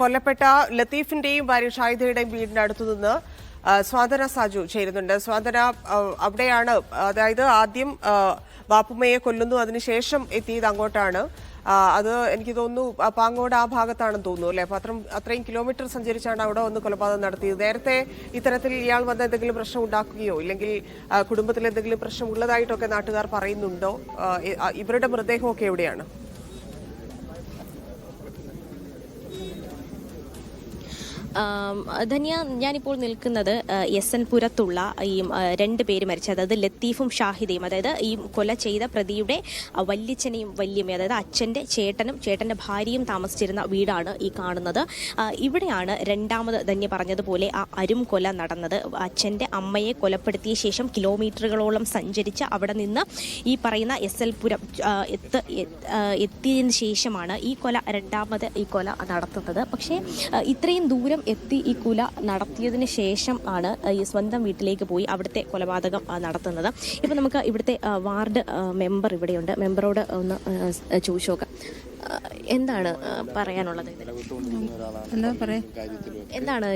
കൊല്ലപ്പെട്ട ലത്തീഫിന്റെയും ഭാര്യ ഷാഹിദയുടെയും വീടിന്റെ അടുത്തുനിന്ന് സ്വാതന സാജു ചേരുന്നുണ്ട്. സ്വാതന, അവിടെയാണ്, അതായത് ആദ്യം ബാപ്പുമ്മയെ കൊല്ലുന്നു, അതിനുശേഷം എത്തിയത് അങ്ങോട്ടാണ്. അത് എനിക്ക് തോന്നുന്നു പാങ്ങോട് ആ ഭാഗത്താണെന്ന് തോന്നുന്നു അല്ലെ? അപ്പൊ അത്രയും കിലോമീറ്റർ സഞ്ചരിച്ചാണ് അവിടെ ഒന്ന് കൊലപാതകം നടത്തിയത്. നേരത്തെ ഇത്തരത്തിൽ ഇയാൾ വന്ന് എന്തെങ്കിലും പ്രശ്നം ഉണ്ടാക്കുകയോ ഇല്ലെങ്കിൽ കുടുംബത്തിൽ എന്തെങ്കിലും പ്രശ്നം ഉള്ളതായിട്ടൊക്കെ നാട്ടുകാർ പറയുന്നുണ്ടോ? ഇവരുടെ മൃതദേഹമൊക്കെ എവിടെയാണ്? ധന്യ, ഞാനിപ്പോൾ നിൽക്കുന്നത് SN പുരത്തുള്ള ഈ രണ്ട് പേര് മരിച്ച, അതായത് ലത്തീഫും ഷാഹിദയും, അതായത് ഈ കൊല ചെയ്ത പ്രതിയുടെ വല്യച്ഛനെയും വല്യമ്മയും, അതായത് അച്ഛൻ്റെ ചേട്ടൻ്റെ ഭാര്യയും താമസിച്ചിരുന്ന വീടാണ് ഈ കാണുന്നത്. ഇവിടെയാണ് രണ്ടാമത് ധന്യ പറഞ്ഞതുപോലെ ആ അരും കൊല നടന്നത്. അച്ഛൻ്റെ അമ്മയെ കൊലപ്പെടുത്തിയ ശേഷം കിലോമീറ്ററുകളോളം സഞ്ചരിച്ച് അവിടെ നിന്ന് ഈ പറയുന്ന SL പുരം എത്തിയതിന് ശേഷമാണ് രണ്ടാമത് ഈ കൊല നടത്തുന്നത്. പക്ഷേ ഇത്രയും ദൂരം എത്തി ഈ കൊല നടത്തിയതിന് ശേഷം ആണ് ഈ സ്വന്തം വീട്ടിലേക്ക് പോയി അവിടുത്തെ കൊലപാതകം നടത്തുന്നത്. ഇപ്പം നമുക്ക് ഇവിടുത്തെ വാർഡ് മെമ്പർ ഇവിടെയുണ്ട്. മെമ്പറോട് ഒന്ന് ചോദിച്ചു നോക്കാം, എന്താണ് പറയാനുള്ളത്? എന്താണ്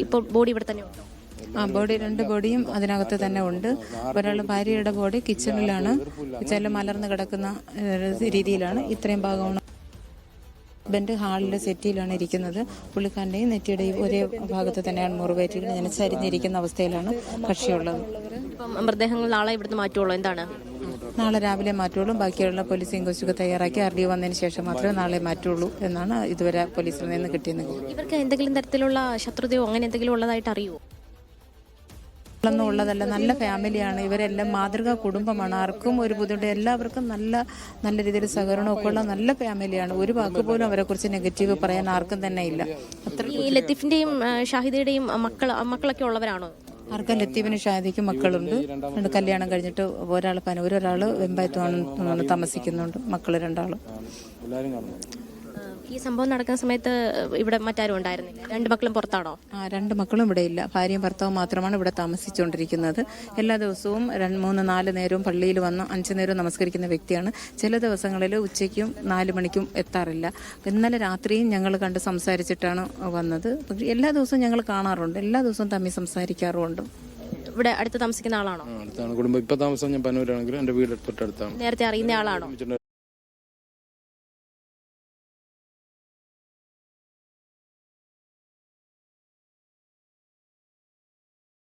ഇപ്പോൾ ബോഡി ഇവിടെ തന്നെ ഉണ്ടോ? ബോഡി, രണ്ട് ബോഡിയും അതിനകത്ത് തന്നെ ഉണ്ട്. ഒരാൾ ഭാര്യയുടെ ബോഡി കിച്ചണിലാണ്, കിച്ചണിൽ മലർന്ന് കിടക്കുന്ന രീതിയിലാണ്. ഇത്രയും ഭാഗമാണ് ഹസ്ബൻഡ് ഹാളിലെ സെറ്റിയിലാണ് ഇരിക്കുന്നത്. പുള്ളിക്കാരൻ്റെയും നെറ്റിയുടെയും ഒരേ ഭാഗത്ത് തന്നെയാണ് മുറിവേറ്റിട്ട് ഞാൻ ചരിഞ്ഞിരിക്കുന്ന അവസ്ഥയിലാണ് കക്ഷിയുള്ളത്. മൃതദേഹങ്ങൾ നാളെ ഇവിടുന്ന് മാറ്റുള്ളൂ, എന്താണ്? നാളെ രാവിലെ മാറ്റുള്ളൂ. ബാക്കിയുള്ള പോലീസ് ഇൻക്വസ്റ്റൊക്കെ തയ്യാറാക്കി RDO വന്നതിന് ശേഷം മാത്രമേ നാളെ മാറ്റുള്ളൂ എന്നാണ് ഇതുവരെ പോലീസിൽ നിന്ന് കിട്ടിയത്. ഇവർക്ക് എന്തെങ്കിലും തരത്തിലുള്ള ശത്രുതയോ അങ്ങനെ എന്തെങ്കിലും ഉള്ളതായിട്ട് അറിയുമോ? ഒന്നും ഉള്ളതല്ല, നല്ല ഫാമിലിയാണ്. ഇവരെല്ലാം മാതൃകാ കുടുംബമാണ്. ആർക്കും ഒരു ബുദ്ധിമുട്ട്, എല്ലാവർക്കും നല്ല നല്ല രീതിയിൽ സഹകരണമൊക്കെ ഉള്ള നല്ല ഫാമിലിയാണ്. ഒരു വാക്ക് പോലും അവരെ കുറിച്ച് നെഗറ്റീവ് പറയാൻ ആർക്കും തന്നെ ഇല്ല. ഈ ലത്തീഫിന്റെയും ഷാഹിദയുടെയും മക്കളൊക്കെ ഉള്ളവരാണോ? ആർക്കും ലത്തീഫിന് ഷാഹിദയ്ക്കും മക്കളുണ്ട്. കല്യാണം കഴിഞ്ഞിട്ട് ഒരാൾ പനൂർ, ഒരാൾ വെമ്പായത്താണ് താമസിക്കുന്നുണ്ട്. മക്കൾ രണ്ടാളും. ഈ സംഭവം നടക്കുന്ന സമയത്ത് ഇവിടെ മറ്റാരും ഉണ്ടായിരുന്നില്ല? രണ്ട് മക്കളും പുറത്താണോ? രണ്ട് മക്കളും ഇവിടെ ഇല്ല. ഭാര്യയും ഭർത്താവും മാത്രമാണ് ഇവിടെ താമസിച്ചുകൊണ്ടിരിക്കുന്നത്. എല്ലാ ദിവസവും 3, 4 നേരവും പള്ളിയിൽ വന്ന് 5 നേരവും നമസ്കരിക്കുന്ന വ്യക്തിയാണ്. ചില ദിവസങ്ങളിൽ ഉച്ചയ്ക്കും 4 മണിക്കും എത്താറില്ല. ഇന്നലെ രാത്രിയും ഞങ്ങൾ കണ്ട് സംസാരിച്ചിട്ടാണ് വന്നത്. പക്ഷേ എല്ലാ ദിവസവും ഞങ്ങൾ കാണാറുണ്ട്, എല്ലാ ദിവസവും തമ്മിൽ സംസാരിക്കാറുമുണ്ട്. ഇവിടെ അടുത്ത് താമസിക്കുന്ന ആളാണോ? അടുത്താണ് കുടുംബം. ഇപ്പൊ താമസം ഞാൻ പനൂരാണെങ്കിലും എന്റെ വീട് തൊട്ടടുത്താണ്. നേരത്തെ അറിയുന്ന ആളാണോ?